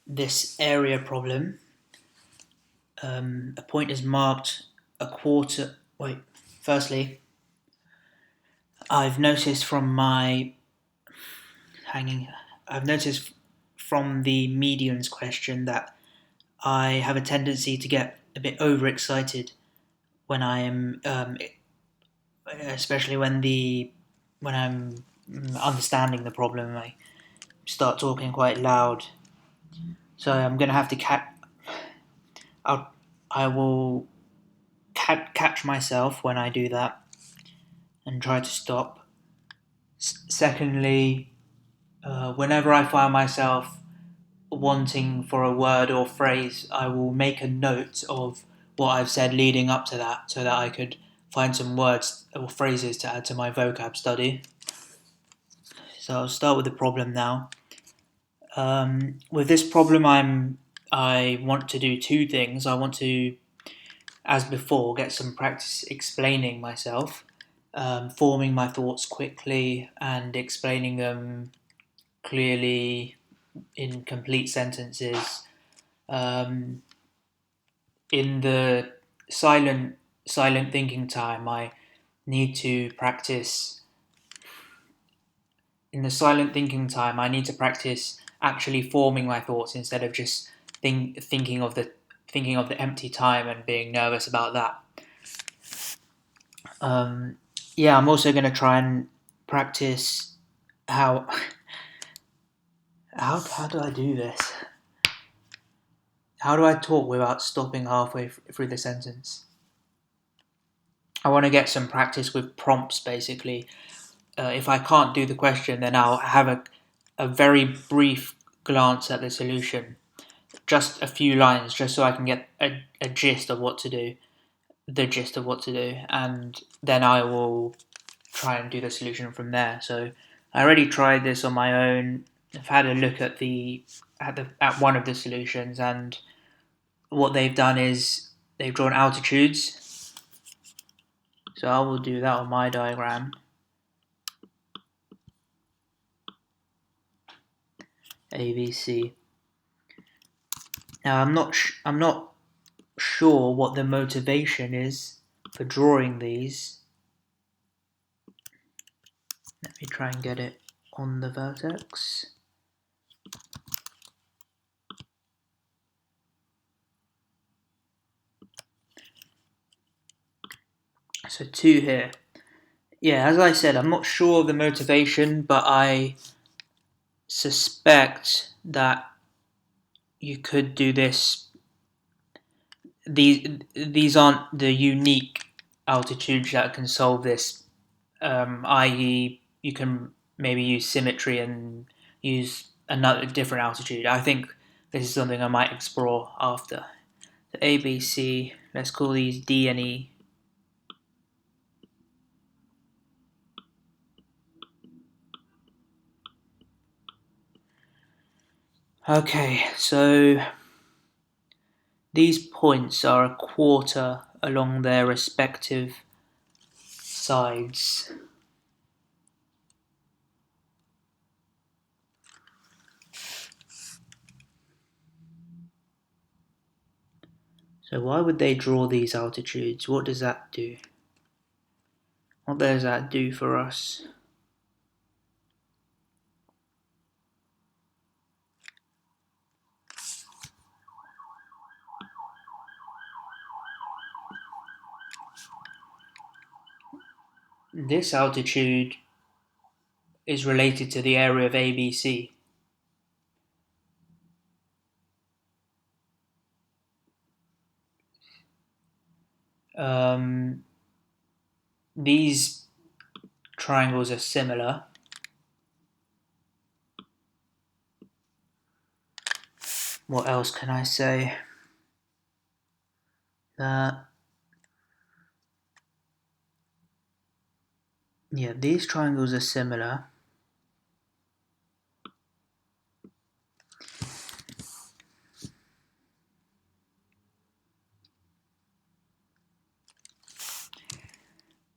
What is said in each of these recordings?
this area problem. A point is marked a quarter. Wait, firstly, I've noticed from my hanging. I've noticed from the medians question that I have a tendency to get a bit overexcited when I am, especially when I'm understanding the problem. I start talking quite loud, so I'm gonna have to I'll, I will catch myself when I do that and try to stop. Secondly, whenever I find myself wanting for a word or phrase, I will make a note of what I've said leading up to that so that I could find some words or phrases to add to my vocab study. So I'll start with the problem now. With this problem, I want to do two things. I want to, as before, get some practice explaining myself, forming my thoughts quickly and explaining them clearly in complete sentences. In the silent thinking time, I need to practice. In the silent thinking time, I need to practice actually forming my thoughts instead of just thinking of the empty time and being nervous about that. Yeah, I'm also going to try and practice how how do I do this? How do I talk without stopping halfway through the sentence? I want to get some practice with prompts, basically. If I can't do the question, then I'll have a very brief glance at the solution, just a few lines, just so I can get a gist of what to do, and then I will try and do the solution from there. So I already tried this on my own. I've had a look at at one of the solutions, and what they've done is they've drawn altitudes. So I will do that on my diagram. ABC. Now I'm not sure what the motivation is for drawing these. Let me try and get it on the vertex. So 2 here. Yeah, as I said, I'm not sure of the motivation, but I suspect that you could do this. These aren't the unique altitudes that can solve this, i.e. you can maybe use symmetry and use another different altitude. I think this is something I might explore after. So A, B, C, let's call these D and E. Okay, so these points are a quarter along their respective sides. So why would they draw these altitudes? What does that do? What does that do for us? This altitude is related to the area of ABC. These triangles are similar. What else can I say? Yeah, these triangles are similar.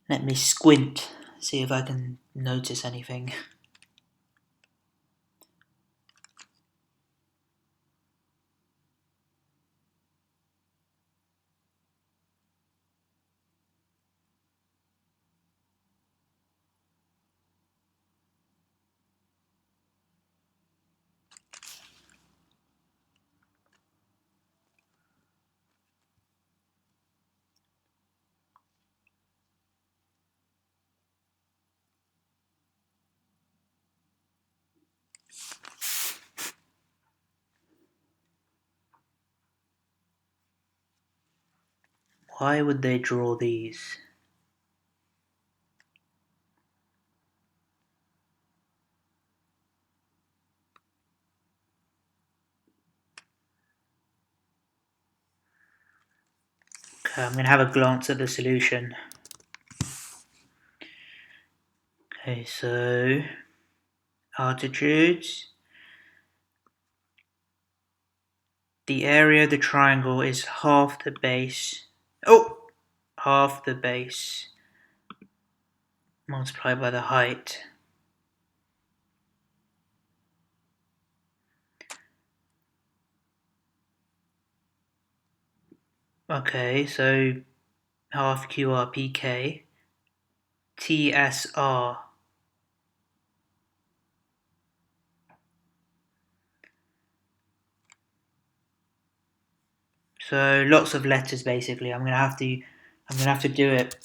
Let me squint, see if I can notice anything. Why would they draw these? Okay, I'm going to have a glance at the solution. Okay, so altitudes. The area of the triangle is half the base. Half the base multiplied by the height. Okay, so half QRPK TSR. So lots of letters basically. I'm gonna have to do it.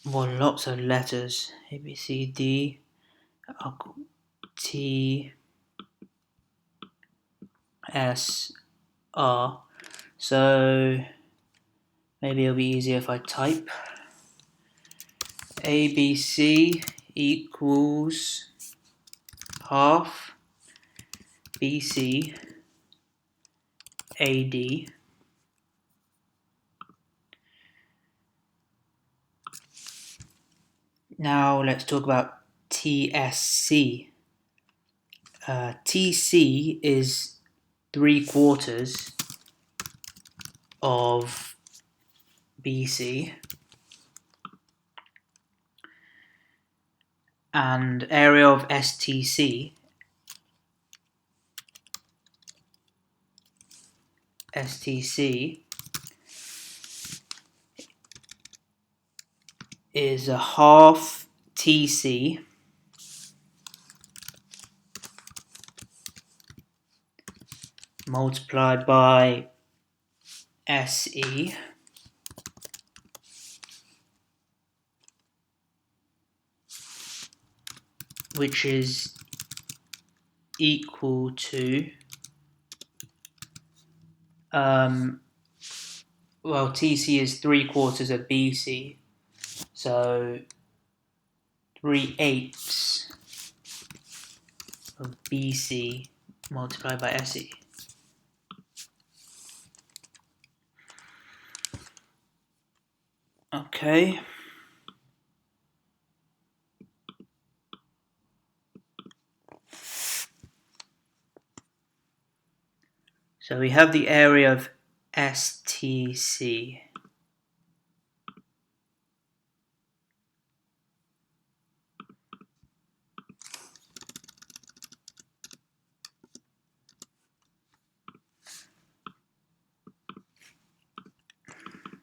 Well, lots of letters. A B C D T S R. So maybe it'll be easier if I type. ABC equals half BC AD. Now let's talk about TSC. TC is 3/4 of BC, and area of STC is a half TC multiplied by SE, which is equal to well, TC is 3/4 of BC, so 3/8 of BC multiplied by SE. Okay. So we have the area of STC.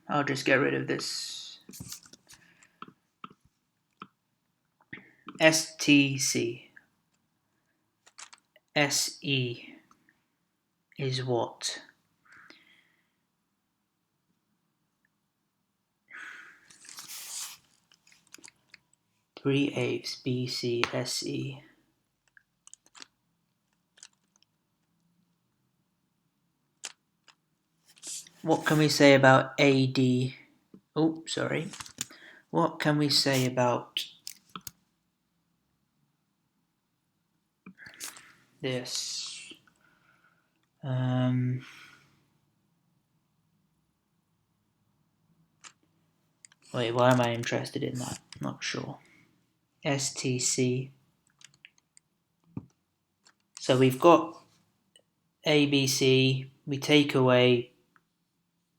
I'll just get rid of this. STC. SE is what? Three-eighths BC SE. What can we say about AD? Oh, sorry. What can we say about this? Wait, why am I interested in that? Not sure. STC. So we've got ABC, we take away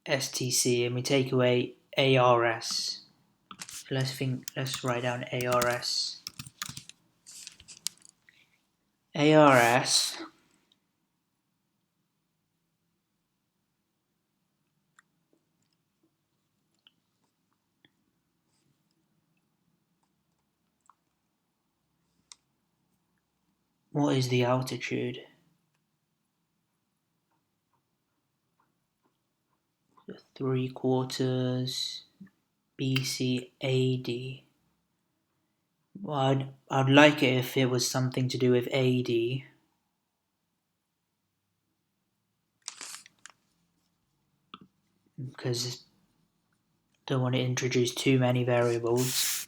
STC, and we take away ARS. So let's write down ARS. ARS what is the altitude? 3/4 BC AD. Well, I'd like it if it was something to do with AD. Because Don't want to introduce too many variables.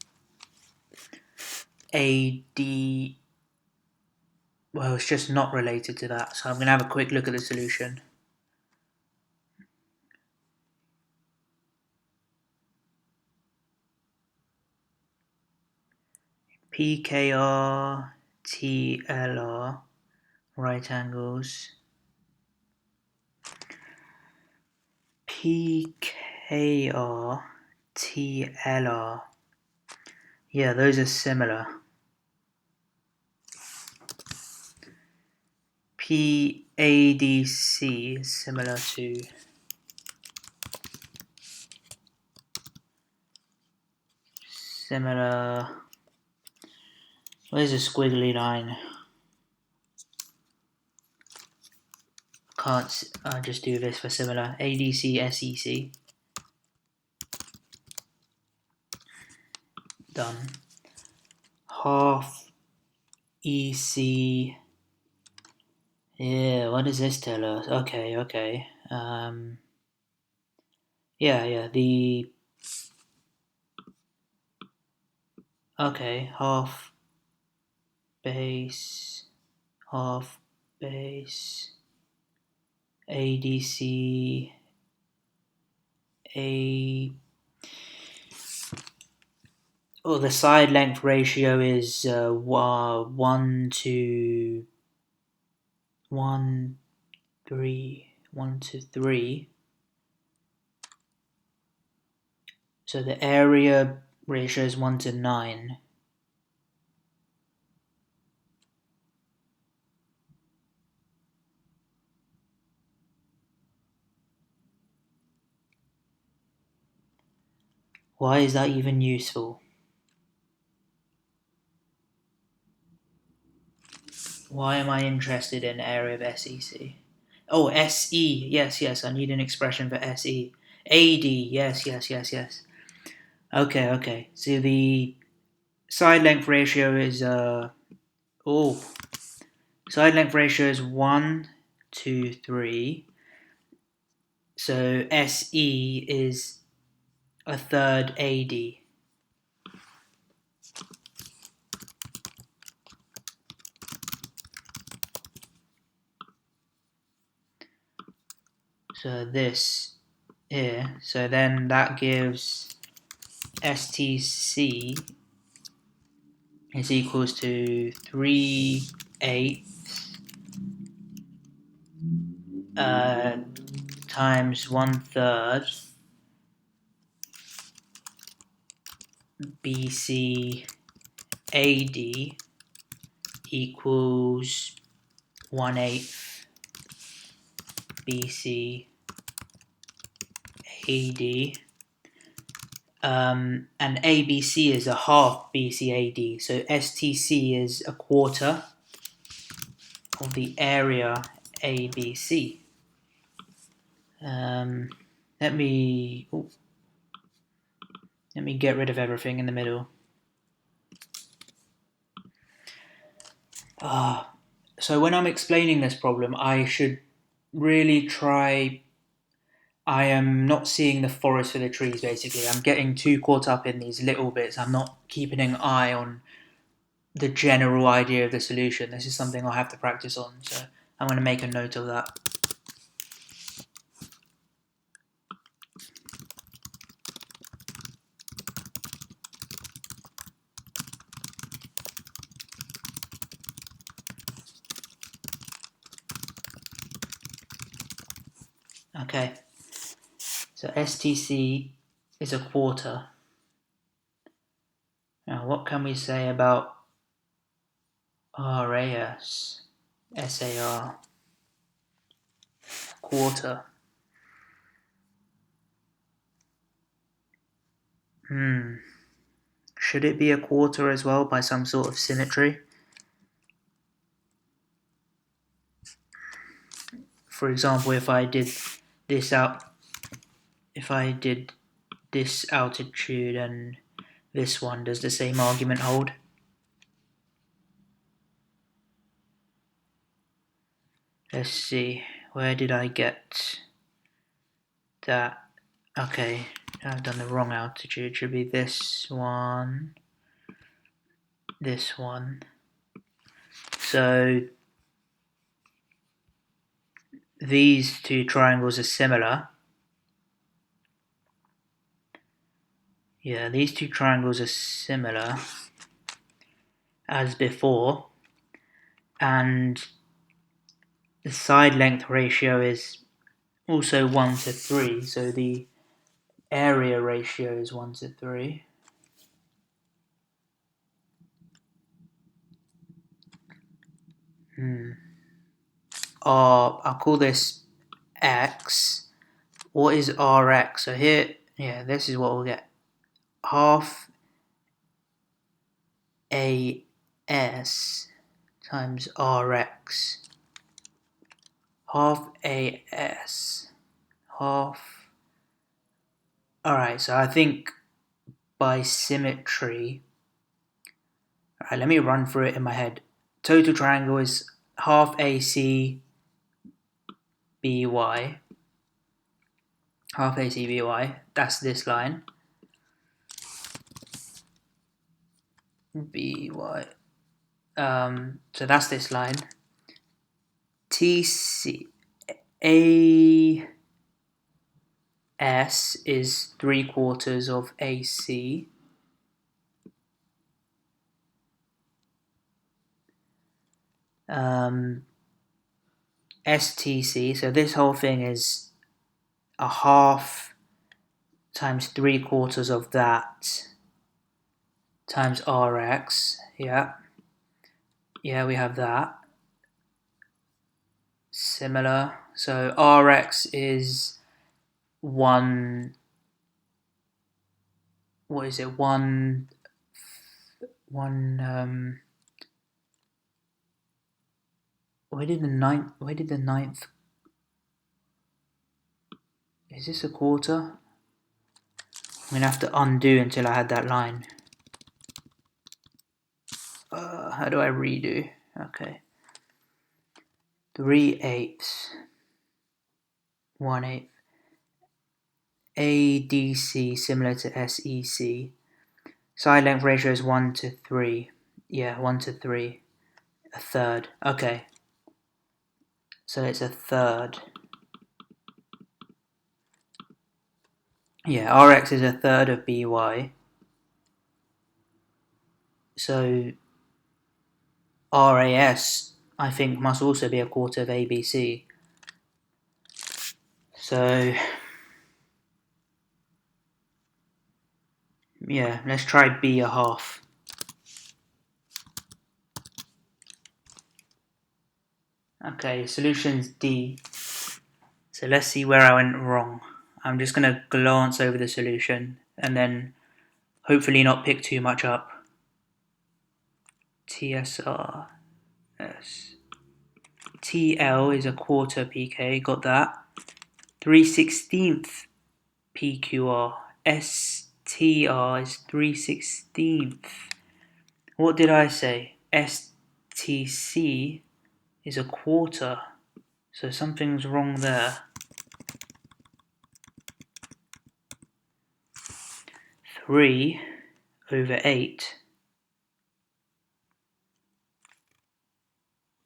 AD, well, it's just not related to that, so I'm going to have a quick look at the solution. PKR, TLR, right angles. PKR, TLR. Yeah, those are similar. PADC is similar to where's a squiggly line? Can't, I'll just do this for similar. ADC, SEC. Done. Half EC. Yeah, what does this tell us? Okay. Yeah, half base, ADC, the side length ratio is 1 to 3. So the area ratio is 1 to 9. Why is that even useful? Why am I interested in area of SEC? Oh, SE. Yes, I need an expression for SE. AD. Yes. Okay. So the side length ratio is side length ratio is 1 to 3. So SE is a third AD. So this here. So then that gives STC is equals to 3/8 times 1/3 BC AD equals 1/8 BC AD. And ABC is a half BCAD, so STC is a quarter of the area ABC. Let me get rid of everything in the middle. So when I'm explaining this problem, I should really try. I am not seeing the forest for the trees, basically. I'm getting too caught up in these little bits. I'm not keeping an eye on the general idea of the solution. This is something I'll have to practice on, so I'm going to make a note of that. Okay, so STC is a quarter. Now, what can we say about RAS, SAR, quarter? Should it be a quarter as well by some sort of symmetry? For example, if I did this altitude and this one, does the same argument hold? Let's see, where did I get that? Okay, I've done the wrong altitude. It should be this one. This one. So these two triangles are similar. Yeah, these two triangles are similar as before, and the side length ratio is also 1 to 3, so the area ratio is 1 to 3. I'll call this x. What is Rx? So here, yeah, this is what we'll get. Half AS times Rx. Half AS. Half. Alright, so I think by symmetry. Alright, let me run through it in my head. Total triangle is half AC BY. Half AC BY. That's this line. BY. So that's this line. TC. AS is 3/4 of AC. STC, so this whole thing is a half times 3/4 of that times RX. Yeah, we have that. Similar. So RX is 1. What is it? 1. Where did the ninth? Is this a quarter? I'm gonna have to undo until I had that line. How do I redo? Okay. 3/8. 1/8. ADC similar to SEC. Side length ratio is 1 to 3. Yeah, 1 to 3. A third. Okay. So it's a third. Yeah, RX is a third of BY. So RAS, I think, must also be a quarter of ABC. So, yeah, let's try B a half. Okay, solution's D. So let's see where I went wrong. I'm just going to glance over the solution and then hopefully not pick too much up. TSR. Yes. TL is a quarter PK, got that. 3/16 PQR. STR is 3/16. What did I say? STC is a quarter. So something's wrong there. 3/8.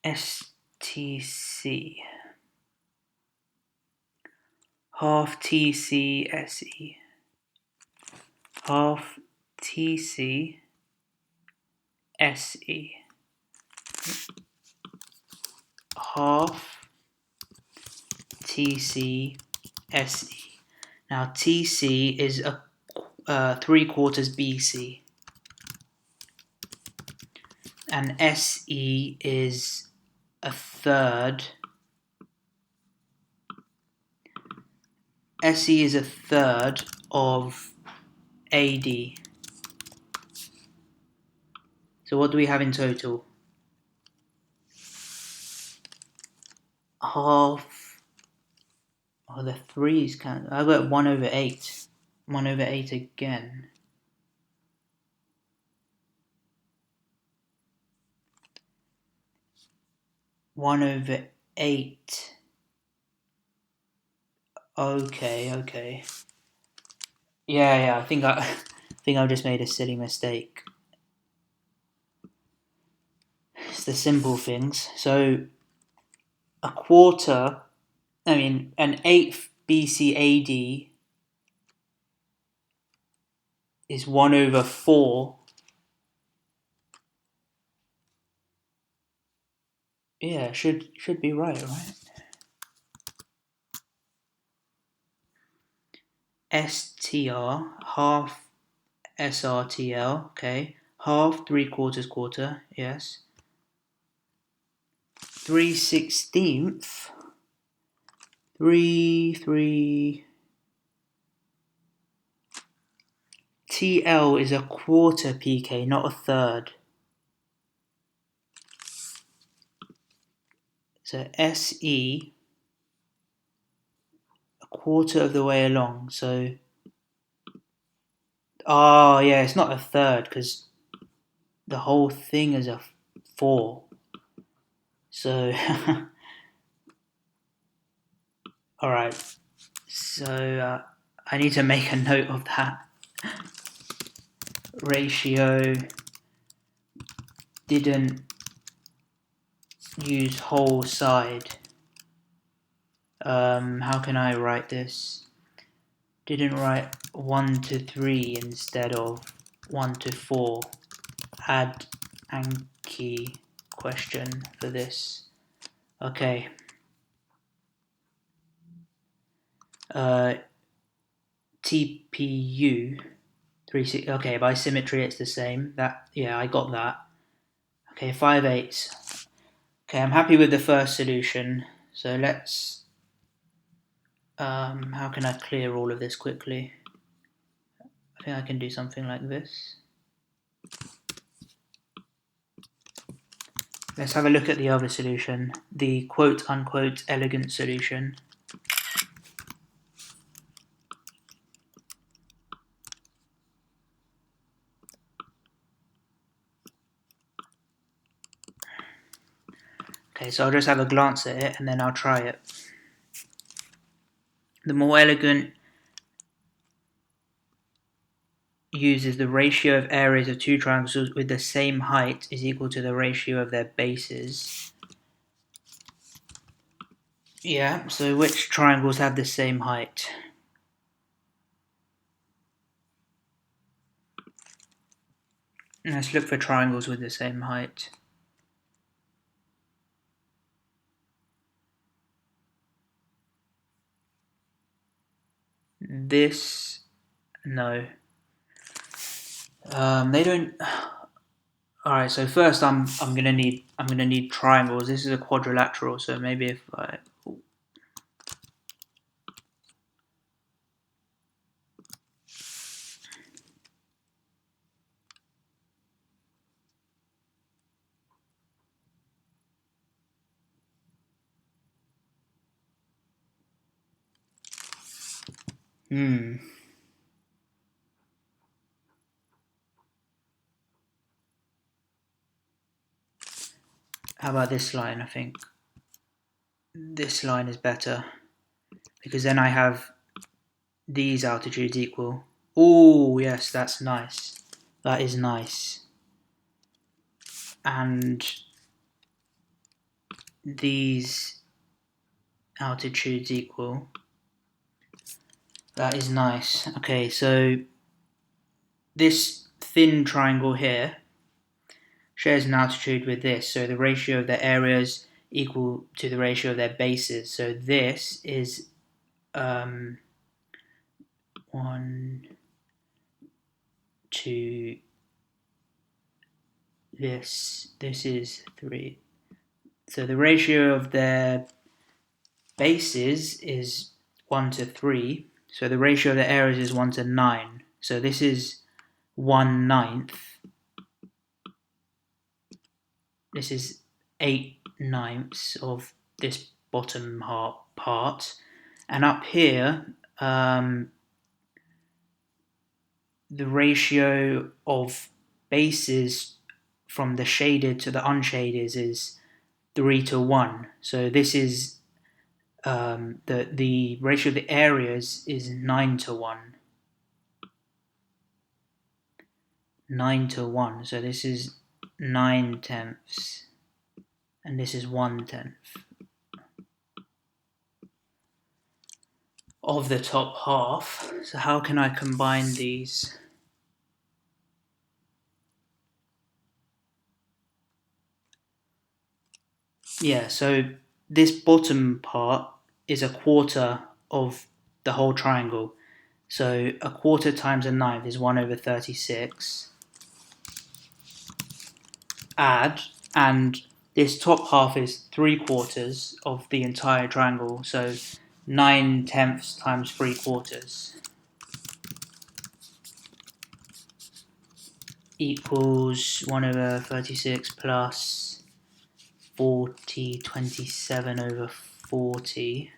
STC. Half TC SE. Half TC SE. Half TC SE. Now TC is a 3/4 BC. And SE is a third. SE is a third of AD. So what do we have in total? Half. Oh, the 3's can't. I got 1/8. 1/8 again. 1/8. Okay. Yeah. I think I've just made a silly mistake. It's the simple things. So a quarter, an eighth BCAD is 1/4. Yeah, should be right? STR, half SRTL, okay. Half, 3/4 quarter, yes. 3/16, 3. TL is a quarter PK, not a third. So SE, a quarter of the way along. So, oh yeah, it's not a third because the whole thing is a 4. So, alright. So, I need to make a note of that. Ratio didn't use whole side. How can I write this? Didn't write 1/3 instead of 1/4. Add Anki question for this. Okay. TPU 3. Okay, by symmetry it's the same. I got that. Okay, 5/8. Okay, I'm happy with the first solution. So let's. How can I clear all of this quickly? I think I can do something like this. Let's have a look at the other solution, the quote-unquote elegant solution. Okay, so I'll just have a glance at it and then I'll try it. The more elegant uses the ratio of areas of two triangles with the same height is equal to the ratio of their bases. Yeah, so which triangles have the same height? Let's look for triangles with the same height. This, no. They don't. All right. So first, I'm gonna need triangles. This is a quadrilateral, so maybe if I. How about this line? I think this line is better because then I have these altitudes equal. Oh yes, that's nice. That is nice. And these altitudes equal. That is nice. Okay, so this thin triangle here shares an altitude with this, so the ratio of their areas equal to the ratio of their bases. So this is 1, 2. This is 3. So the ratio of their bases is 1/3. So the ratio of the areas is 1/9. So this is 1/9. This is 8/9 of this bottom part. And up here, the ratio of bases from the shaded to the unshaded is 3/1. So this is the ratio of the areas is 9/1. 9 to 1. So this is 9/10, and this is 1/10 of the top half. So how can I combine these? Yeah, so this bottom part is a quarter of the whole triangle. So a quarter times a ninth is 1/36. Add, and this top half is 3/4 of the entire triangle. So 9/10 times 3/4 equals 1/36 plus 27/40.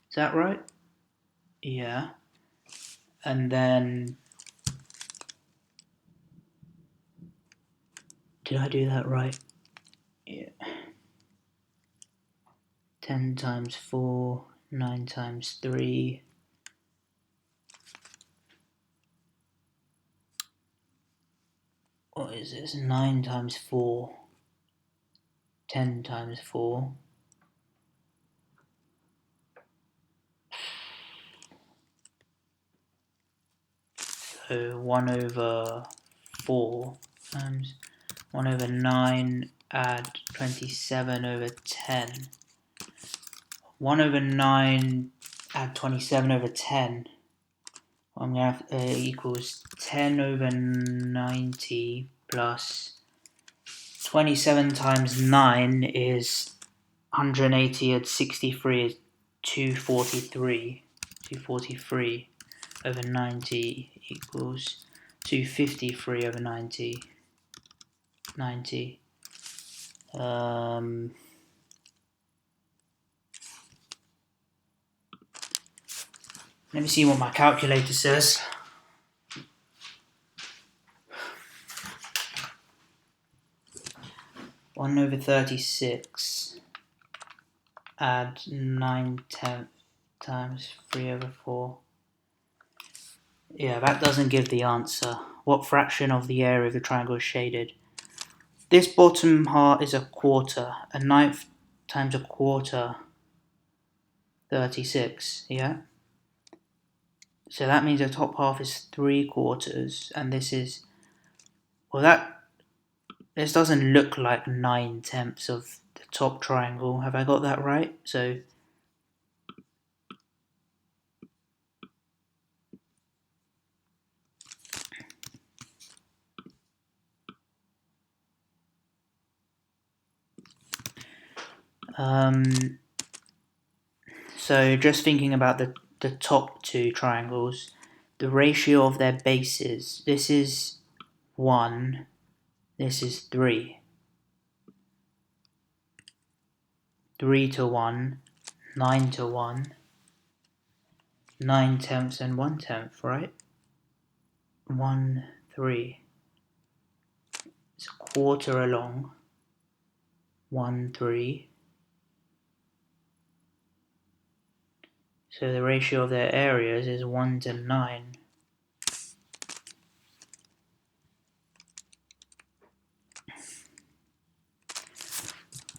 Is that right? Yeah. And then, did I do that right? Yeah. 10 times 4, 9 times 3. What is this? 9 times 4, 10 times 4. So 1/4 times 1/9, add 27/10. 1/9, add 27/10. I'm going to have equals 10/90 plus 27 times 9 is 180, and 63 is 243. 243/90 equals 253/90. 90. Let me see what my calculator says. One over 36. Add 9/10 times 3/4. Yeah, that doesn't give the answer. What fraction of the area of the triangle is shaded? This bottom half is a quarter. A ninth times a quarter, 36, yeah? So that means the top half is 3/4, and this is, well, this doesn't look like 9/10 of the top triangle. Have I got that right? So so just thinking about the top two triangles, the ratio of their bases, this is 1, this is 3. 3 to 1, 9 to 1, 9/10 and 1/10, right? 1, 3. It's a quarter along. 1, 3. So the ratio of their areas is 1 to 9.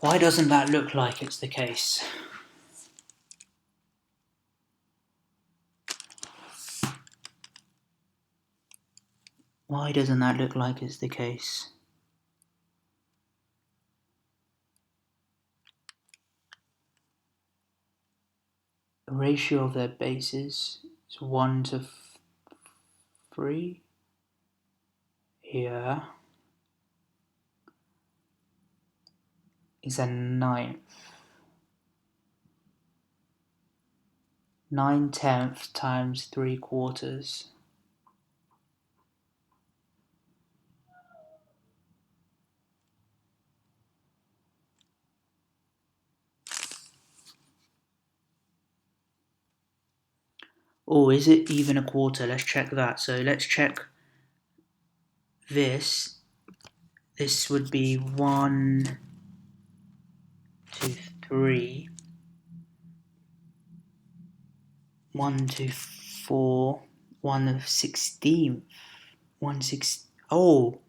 Why doesn't that look like it's the case? Why doesn't that look like it's the case? The ratio of their bases is 1 to 3. Yeah. Is a ninth. 9/10 times 3/4. Oh, is it even a quarter? Let's check that. So let's check this. This would be 1, 2, 3. 1, 2, 4. 1/16. Oh,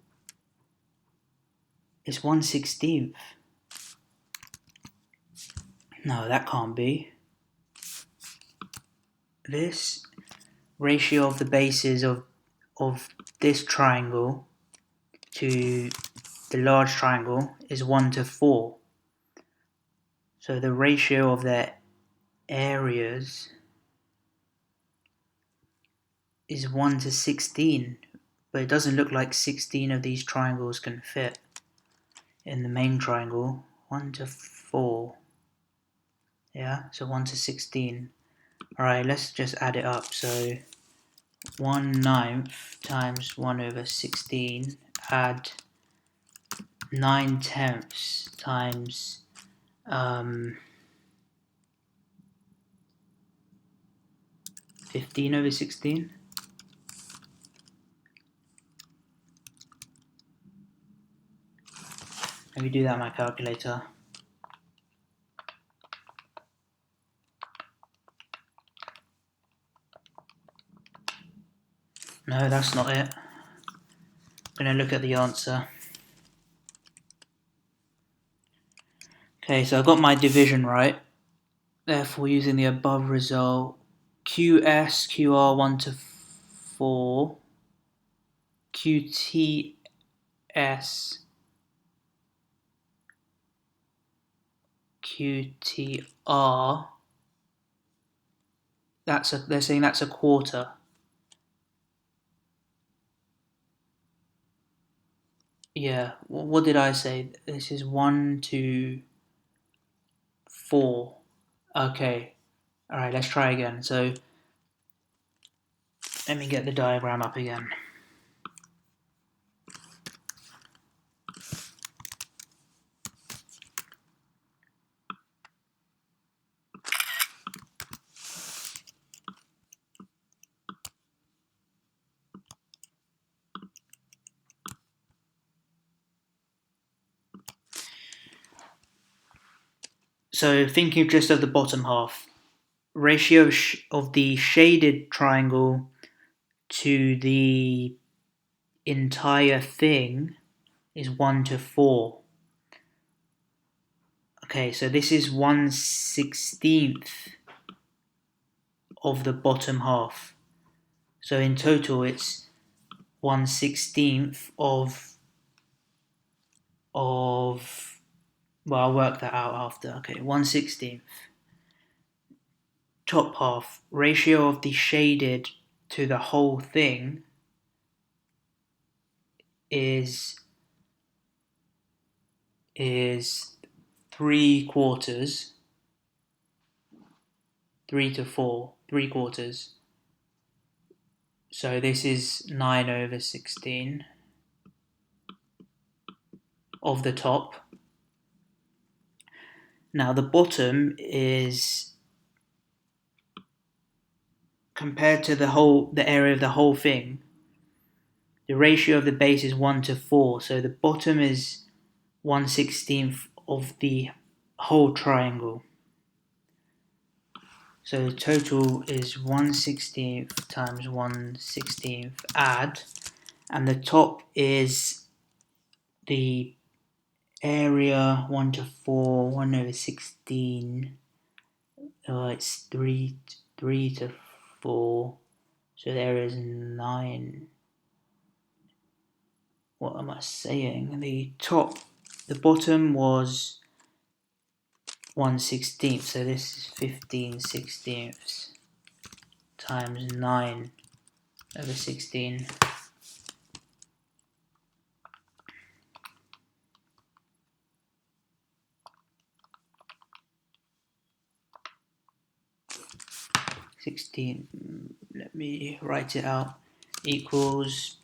it's 1/16. No, that can't be. This ratio of the bases of this triangle to the large triangle is 1:4. So the ratio of their areas is 1:16, but it doesn't look like 16 of these triangles can fit in the main triangle. 1:4. Yeah, so 1:16. Alright, let's just add it up. So 1/9 times 1/16, add 9/10 times 15/16. Let me do that on my calculator. No, that's not it. I'm going to look at the answer. Okay, so I got my division right. Therefore, using the above result, QS, QR 1:4, QTS, QTR, they're saying that's a quarter. Yeah, what did I say? This is 1/4. Okay, alright, let's try again. So, let me get the diagram up again. So, thinking just of the bottom half, ratio of the shaded triangle to the entire thing is 1:4. Okay, so this is 1/16 of the bottom half. So in total it's 1/16 of well, I'll work that out after. Okay, 1/16. Top half, ratio of the shaded to the whole thing is 3/4, 3/4, 3/4. So this is 9/16 of the top. Now the bottom is, compared to the area of the whole thing, the ratio of the base is 1:4. So the bottom is 1/16 of the whole triangle. So the total is 1/16 times 1/16, add, and the top is the area 1:4, 1/16. It's 3 to 4. So there is 9. What am I saying? The bottom was 1/16. So this is 15/16 times 9/16. Let me write it out. Equals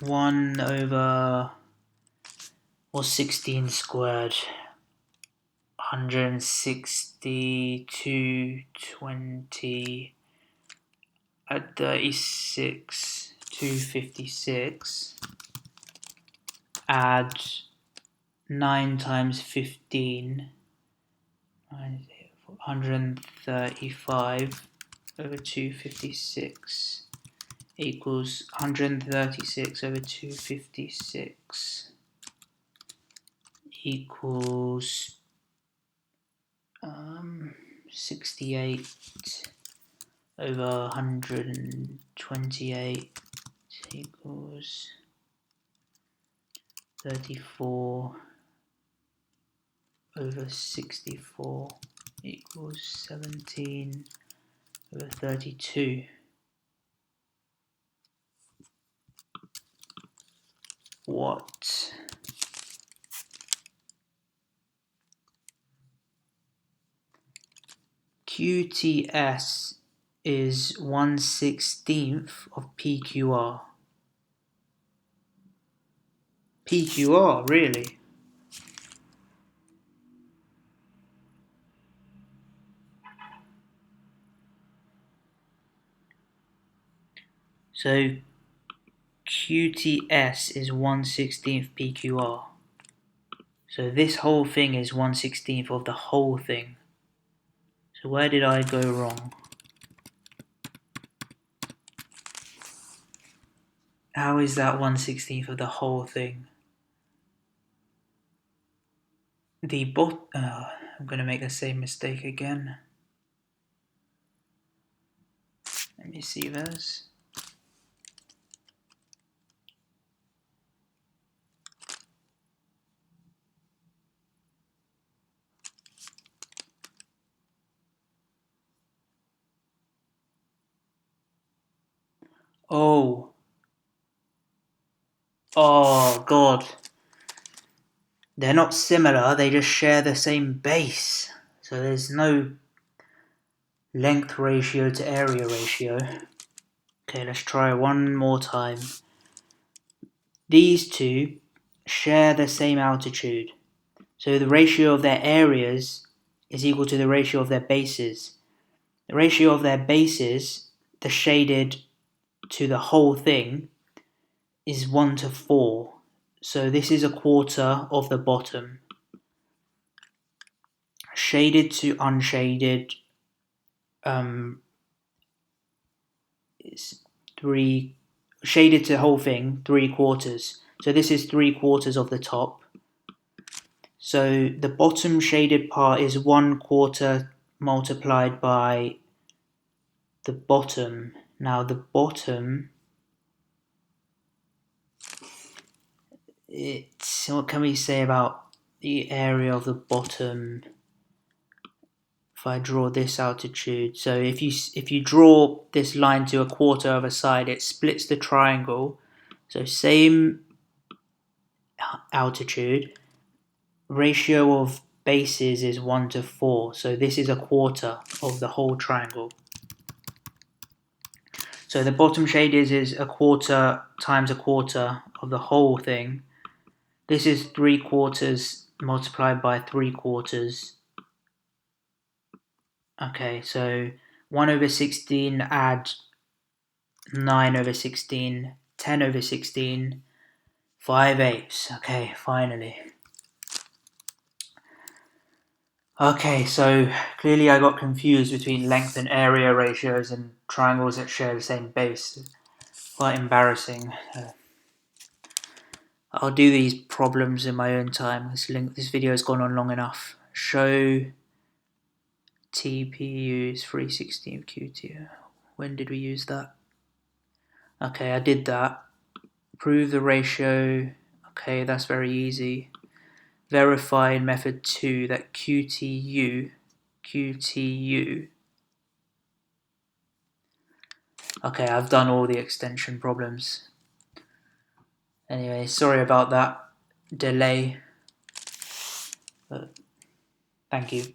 1/16 squared? 162.20 at 36.256. Add 9 times 15. 135 over 256. equals 136 over 256 equals 68 over 128 equals 34 over 64 equals 17 over 32. What? QTS is 1/16 of PQR. PQR, really? So QTS is 1/16 PQR. So this whole thing is 1/16 of the whole thing. So where did I go wrong? How is that 1/16 of the whole thing? I'm going to make the same mistake again. Let me see this. Oh God. They're not similar, they just share the same base. So there's no length ratio to area ratio. Okay, let's try one more time. These two share the same altitude. So the ratio of their areas is equal to the ratio of their bases. The ratio of their bases, the shaded to the whole thing, is 1/4. So this is 1/4 of the bottom. Shaded to unshaded is 3. Shaded to the whole thing, 3/4. So this is 3/4 of the top. So the bottom shaded part is 1/4 multiplied by the bottom. Now the bottom, what can we say about the area of the bottom? If I draw this altitude, so if you draw this line to 1/4 of a side, it splits the triangle. So same altitude, ratio of bases is 1/4. So this is 1/4 of the whole triangle. So the bottom shade is 1/4 times 1/4 of the whole thing. This is 3/4 multiplied by 3/4. Okay, so 1/16 add 9/16, 10/16, 5/8. Okay, finally. Okay, so clearly I got confused between length and area ratios and triangles that share the same base. Quite embarrassing. I'll do these problems in my own time. This video has gone on long enough. Show TPU's 3/16 QT. When did we use that? Okay, I did that. Prove the ratio. Okay, that's very easy. Verify in method 2 that QTU. Okay, I've done all the extension problems. Anyway, sorry about that delay. But thank you.